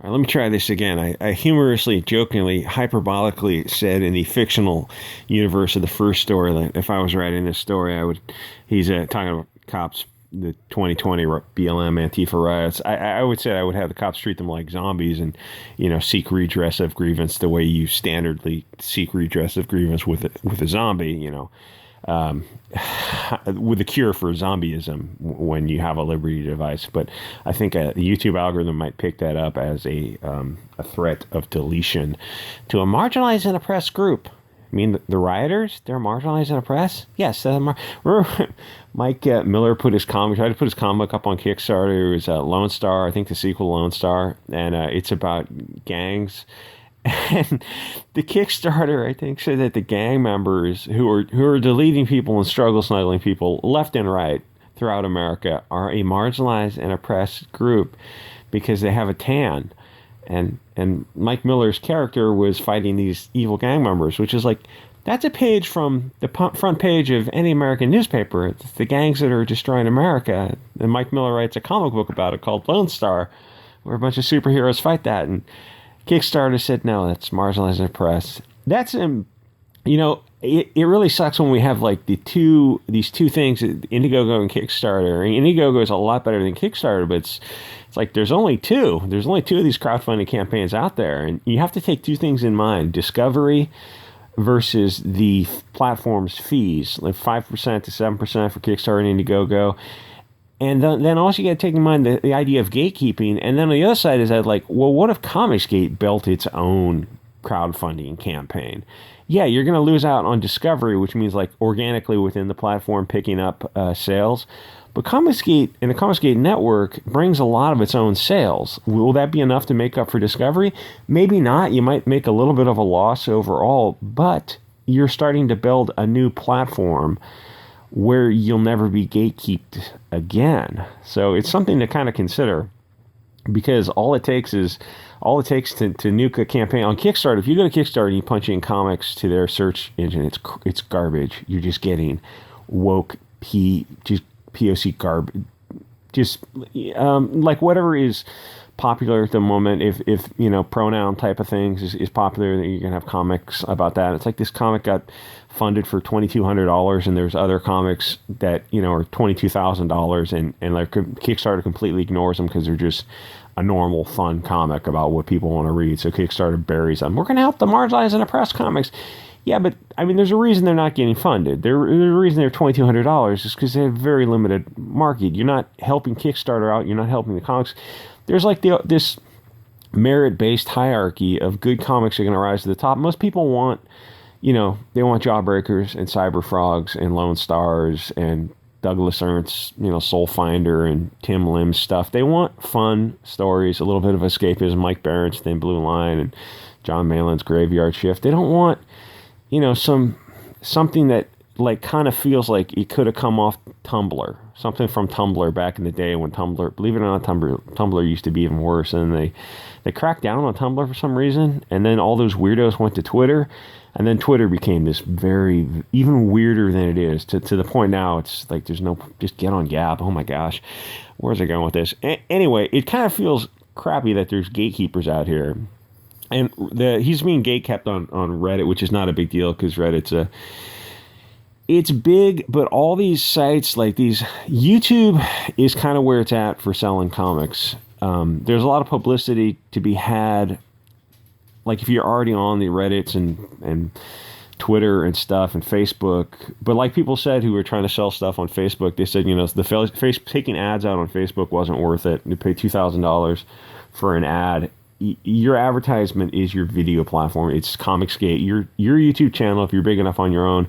right, let me try this again. I humorously, jokingly, hyperbolically said in the fictional universe of the first story that if I was writing this story, I would. He's talking about cops, the 2020 BLM Antifa riots. I would say I would have the cops treat them like zombies and, seek redress of grievance the way you standardly seek redress of grievance with a zombie. With a cure for zombieism when you have a Liberty device. But I think the YouTube algorithm might pick that up as a threat of deletion to a marginalized and oppressed group. I mean, the rioters, they're marginalized and oppressed? Yes. Remember Mike Miller tried to put his comic up on Kickstarter. It was Lone Star, I think the sequel Lone Star, and it's about gangs. And the Kickstarter, I think, said that the gang members who are deleting people and struggle snuggling people left and right throughout America are a marginalized and oppressed group because they have a tan. And Mike Miller's character was fighting these evil gang members, which is like, that's a page from the front page of any American newspaper. It's the gangs that are destroying America. And Mike Miller writes a comic book about it called Lone Star, where a bunch of superheroes fight that. And Kickstarter said, no, that's marginalized and oppressed. That's, it really sucks when we have like these two things, Indiegogo and Kickstarter. And Indiegogo is a lot better than Kickstarter, but it's like there's only two. There's only two of these crowdfunding campaigns out there. And you have to take two things in mind: discovery versus the platform's fees, like 5% to 7% for Kickstarter and Indiegogo. And then also you got to take in mind the idea of gatekeeping. And then on the other side is that, like, well, what if Comicsgate built its own crowdfunding campaign? Yeah, you're going to lose out on discovery, which means like organically within the platform picking up sales. But Comicsgate and the Comicsgate network brings a lot of its own sales. Will that be enough to make up for discovery? Maybe not. You might make a little bit of a loss overall, but you're starting to build a new platform where you'll never be gatekeeped again. So it's something to kind of consider, because all it takes to nuke a campaign on Kickstarter. If you go to Kickstarter and you punch in comics to their search engine, it's garbage. You're just getting woke POC garbage, just like whatever is popular at the moment. If pronoun type of things is popular, you're gonna have comics about that. It's like this comic got funded for $2,200, and there's other comics that are $22,000, and like Kickstarter completely ignores them because they're just a normal fun comic about what people want to read. So Kickstarter buries them. We're gonna help the marginalized and oppressed comics. Yeah, but I mean, there's a reason they're not getting funded. There's a reason they're $2,200 is because they have a very limited market. You're not helping Kickstarter out. You're not helping the comics. There's like this merit-based hierarchy of good comics are going to rise to the top. Most people want, they want Jawbreakers and Cyber Frogs and Lone Stars and Douglas Ernst's, Soul Finder and Tim Lim's stuff. They want fun stories, a little bit of escapism, Mike Barrett's Thin Blue Line and John Malin's Graveyard Shift. They don't want, something that like kind of feels like it could have come off Tumblr, something from Tumblr back in the day when Tumblr, believe it or not, Tumblr used to be even worse. And they cracked down on Tumblr for some reason. And then all those weirdos went to Twitter, and then Twitter became this very, even weirder than it is to the point now it's like, just get on Gab. Oh my gosh. Where's it going with this? Anyway, it kind of feels crappy that there's gatekeepers out here. And he's being gatekept on Reddit, which is not a big deal because Reddit's it's big, but all these sites like these, YouTube is kind of where it's at for selling comics. There's a lot of publicity to be had. Like if you're already on the Reddits and Twitter and stuff and Facebook, but like people said who were trying to sell stuff on Facebook, they said, taking ads out on Facebook wasn't worth it. You pay $2,000 for an ad. Your advertisement is your video platform. It's Comicsgate, your YouTube channel, if you're big enough on your own,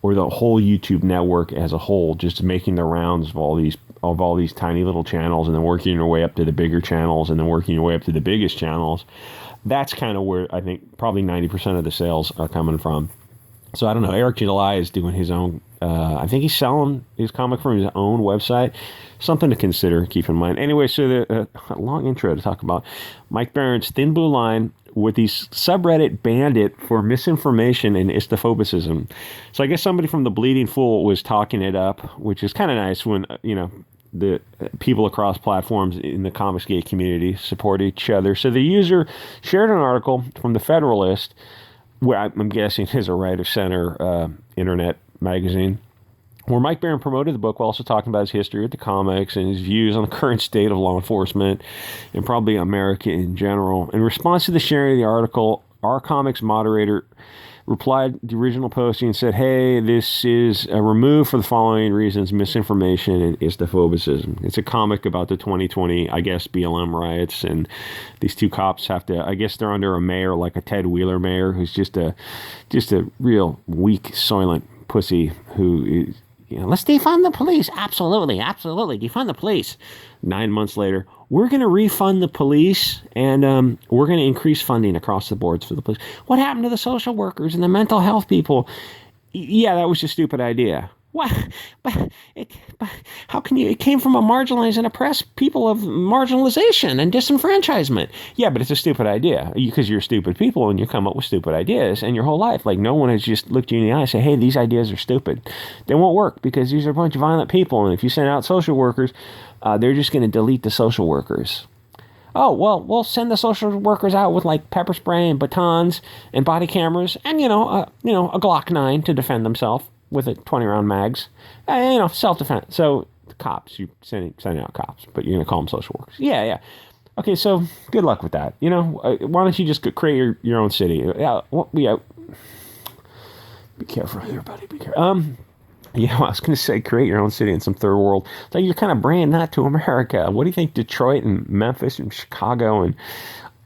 or the whole YouTube network as a whole, just making the rounds of all these tiny little channels, and then working your way up to the bigger channels, and then working your way up to the biggest channels. That's kind of where I think probably 90% of the sales are coming from. So I don't know. Eric July is doing his own. I think he's selling his comic from his own website. Something to consider, keep in mind. Anyway, so the long intro to talk about Mike Barrett's Thin Blue Line with these subreddit banned it for misinformation and istophobicism. So I guess somebody from the Bleeding Fool was talking it up, which is kind of nice when, the people across platforms in the Comicsgate community support each other. So the user shared an article from the Federalist, where I'm guessing is a right-of-center internet magazine, where Mike Barron promoted the book while also talking about his history with the comics and his views on the current state of law enforcement and probably America in general. In response to the sharing of the article, our comics moderator replied to the original posting and said, hey, this is removed for the following reasons: misinformation and Islamophobicism. It's a comic about the 2020, I guess, BLM riots, and these two cops have to, I guess they're under a mayor like a Ted Wheeler mayor, who's just a real weak, soylent pussy who is, let's defund the police. Absolutely, absolutely. Defund the police. 9 months later, we're going to refund the police, and we're going to increase funding across the boards for the police. What happened to the social workers and the mental health people? Yeah, that was a stupid idea. What? But how can you? It came from a marginalized and oppressed people of marginalization and disenfranchisement. Yeah, but it's a stupid idea because you're stupid people and you come up with stupid ideas and your whole life. Like, no one has just looked you in the eye and say, hey, these ideas are stupid. They won't work because these are a bunch of violent people. And if you send out social workers, they're just going to delete the social workers. Oh, well, we'll send the social workers out with like pepper spray and batons and body cameras and, a Glock 9 to defend themselves with a 20-round mags, self-defense. So the cops, you sending out cops, but you're going to call them social workers. Yeah. Okay, so good luck with that. Why don't you just create your own city? Be careful here, buddy. Be careful. I was going to say create your own city in some third world. So you're kind of bringing that to America. What do you think Detroit and Memphis and Chicago and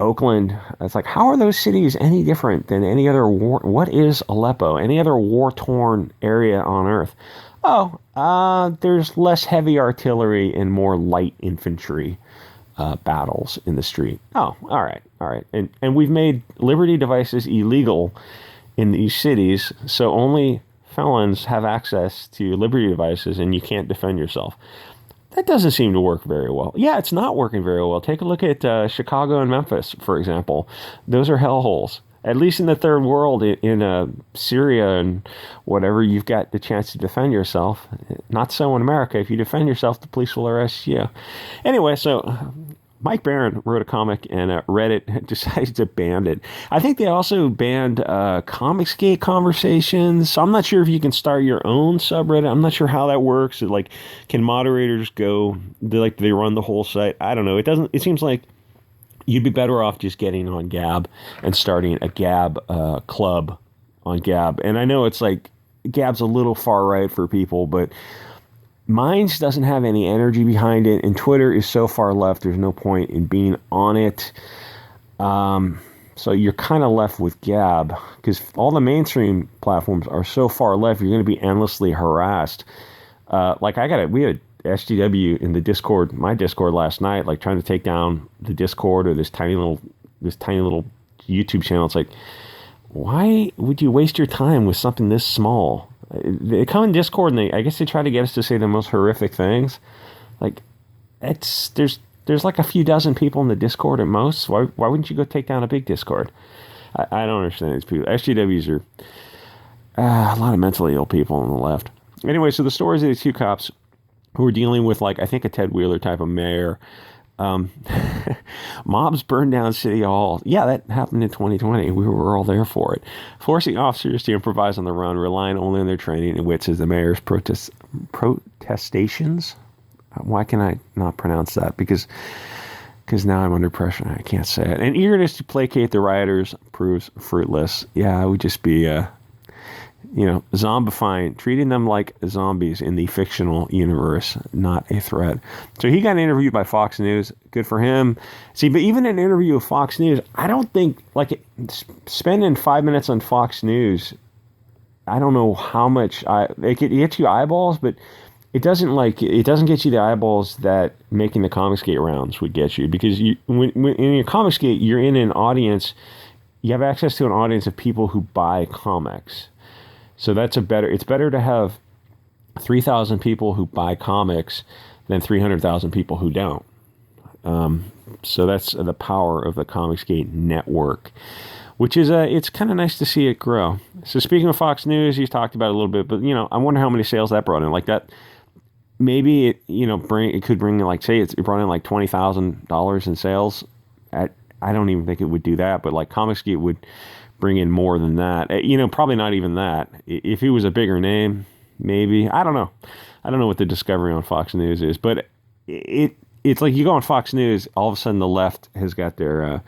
Oakland, it's like, how are those cities any different than any other war? What is Aleppo? Any other war-torn area on Earth? There's less heavy artillery and more light infantry battles in the street. Oh, all right. And we've made Liberty devices illegal in these cities, so only felons have access to Liberty devices, and you can't defend yourself. That doesn't seem to work very well. Yeah, it's not working very well. Take a look at Chicago and Memphis, for example. Those are hellholes. At least in the third world, in Syria and whatever, you've got the chance to defend yourself. Not so in America. If you defend yourself, the police will arrest you. Anyway, so Mike Barron wrote a comic, and Reddit decided to ban it. I think they also banned Comicsgate conversations. So I'm not sure if you can start your own subreddit. I'm not sure how that works. Can moderators go? They run the whole site? I don't know. It seems like you'd be better off just getting on Gab and starting a Gab club on Gab. And I know it's like Gab's a little far right for people, but Minds doesn't have any energy behind it, and Twitter is so far left, there's no point in being on it. So you're kind of left with Gab, because all the mainstream platforms are so far left, you're going to be endlessly harassed. We had SGW in the Discord, my Discord last night, trying to take down the Discord or this tiny little YouTube channel. It's like, why would you waste your time with something this small? They come in Discord and I guess they try to get us to say the most horrific things. There's a few dozen people in the Discord at most. Why wouldn't you go take down a big Discord? I don't understand these people. SGWs are a lot of mentally ill people on the left. Anyway, so the stories of these two cops who were dealing with I think a Ted Wheeler type of mayor. Mobs burned down City Hall. Yeah, that happened in 2020. We were all there for it. Forcing officers to improvise on the run, relying only on their training and wits as the mayor's protestations. Why can I not pronounce that? Because now I'm under pressure and I can't say it. And eagerness to placate the rioters proves fruitless. Yeah, it would just be zombifying, treating them like zombies in the fictional universe, not a threat. So he got interviewed by Fox News. Good for him. See, but even an interview with Fox News, I don't think, spending 5 minutes on Fox News, I don't know how much, it gets you eyeballs, but it doesn't get you the eyeballs that making the Comicsgate rounds would get you, because when in your Comicsgate, you're in an audience, you have access to an audience of people who buy comics. So it's better to have 3,000 people who buy comics than 300,000 people who don't. So that's the power of the Comicsgate network, which is, it's kind of nice to see it grow. So speaking of Fox News, he's talked about it a little bit, but I wonder how many sales that brought in. maybe it could bring, like, say it's running like $20,000 in sales. I don't even think it would do that, but like Comicsgate would bring in more than that. Probably not even that. If he was a bigger name, maybe. I don't know. I don't know what the discovery on Fox News is, but it's like you go on Fox News, all of a sudden the left has got their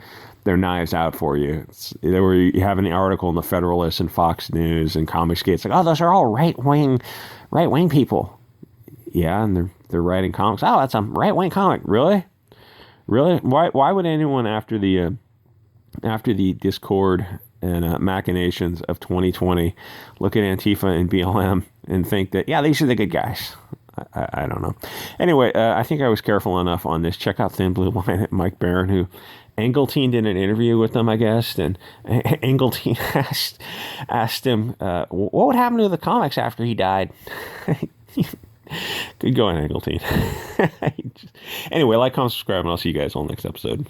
knives out for you. Where you have an article in the Federalist and Fox News and Comicsgate. It's like, oh, those are all right wing people. Yeah, and they're writing comics. Oh, that's a right wing comic. Really? Why would anyone after the discord and machinations of 2020 look at Antifa and BLM and think that, yeah, these are the good guys? I don't know. Anyway, I think I was careful enough on this. Check out Thin Blue Line at Mike Barron, who Engeltine did an interview with them, I guess, and Engeltine asked him what would happen to the comics after he died. Good going, Engeltine. Anyway, like, comment, subscribe, and I'll see you guys on the next episode.